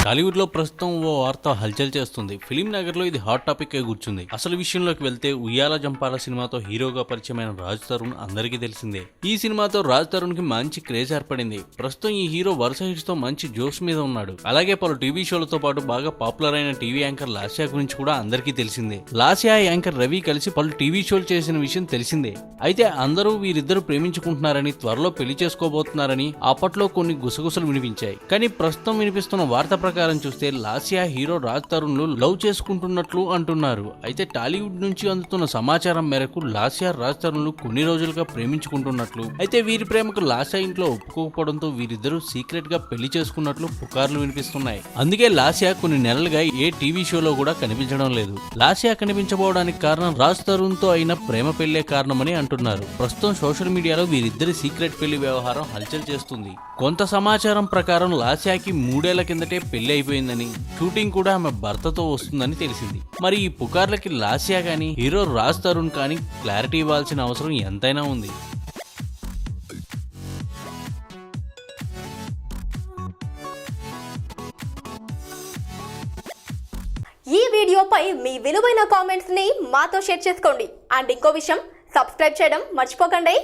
టాలీవుడ్ లో ప్రస్తుతం ఓ వార్త హల్చల్ చేస్తుంది. ఫిలిం నగర్ లో ఇది హాట్ టాపిక్ గా కూర్చుంది. అసలు విషయంలోకి వెళ్తే ఉయ్యాల జంపాల సినిమాతో హీరోగా పరిచయమైన రాజ్ తరుణ్ అందరికీ తెలిసిందే. ఈ సినిమాతో రాజ్ తరుణ్ కి మంచి క్రేజ్ ఏర్పడింది. ప్రస్తుతం ఈ హీరో వరుస హిట్స్ తో మంచి జోష్ మీద ఉన్నాడు. అలాగే పలు టీవీ షోలతో పాటు బాగా పాపులర్ అయిన టీవీ యాంకర్ లాస్యా గురించి కూడా అందరికీ తెలిసిందే. లాస్యా యాంకర్ రవి కలిసి పలు టీవీ షోలు చేసిన విషయం తెలిసిందే. అయితే అందరూ వీరిద్దరు ప్రేమించుకుంటున్నారని, త్వరలో పెళ్లి చేసుకోబోతున్నారని అప్పట్లో కొన్ని గుసగుసలు వినిపించాయి. కానీ ప్రస్తుతం వినిపిస్తున్న వార్త ప్రకారం చూస్తే లాస్యా హీరో రాజ్ తరుణ్ లు లవ్ చేసుకుంటున్నట్లు అంటున్నారు. అయితే టాలీవుడ్ నుంచి అందుతున్న సమాచారం మేరకు లాస్యా రాజ్ తరుణ్ లు కొన్ని రోజులుగా ప్రేమించుకుంటున్నట్లు, అయితే వీరి ప్రేమకు లాస్యా ఇంట్లో ఒప్పుకోకపోవడంతో వీరిద్దరూ సీక్రెట్ గా పెళ్లి చేసుకున్నట్లు పుకార్లు వినిపిస్తున్నాయి. అందుకే లాస్యా కొన్ని నెలలుగా ఏ టీవీ షోలో కూడా కనిపించడం లేదు. లాస్యా కనిపించబోవడానికి కారణం రాజ్ తరుణ్ తో అయిన ప్రేమ పెళ్లే కారణమని అంటున్నారు. ప్రస్తుతం సోషల్ మీడియాలో వీరిద్దరి సీక్రెట్ పెళ్లి వ్యవహారం హల్చల్ చేస్తుంది. కొంత సమాచారం ప్రకారం లాస్యాకి 3 ఏళ్ల కిందటే పెళ్లి అయిపోయిందని, షూటింగ్ కూడా ఆమె భర్తతో వస్తుందని తెలిసింది. మరి ఈ పుకార్లకి లాస్యా గానీ హీరో రాజ్ తరుణ్ కానీ క్లారిటీ ఇవ్వాల్సిన అవసరం ఎంతైనా ఉంది. ఈ వీడియోపై మీ విలువైన కామెంట్స్ ని మాతో షేర్ చేసుకోండి. అండ్ ఇంకో విషయం, సబ్స్క్రైబ్ చేయడం మర్చిపోకండి.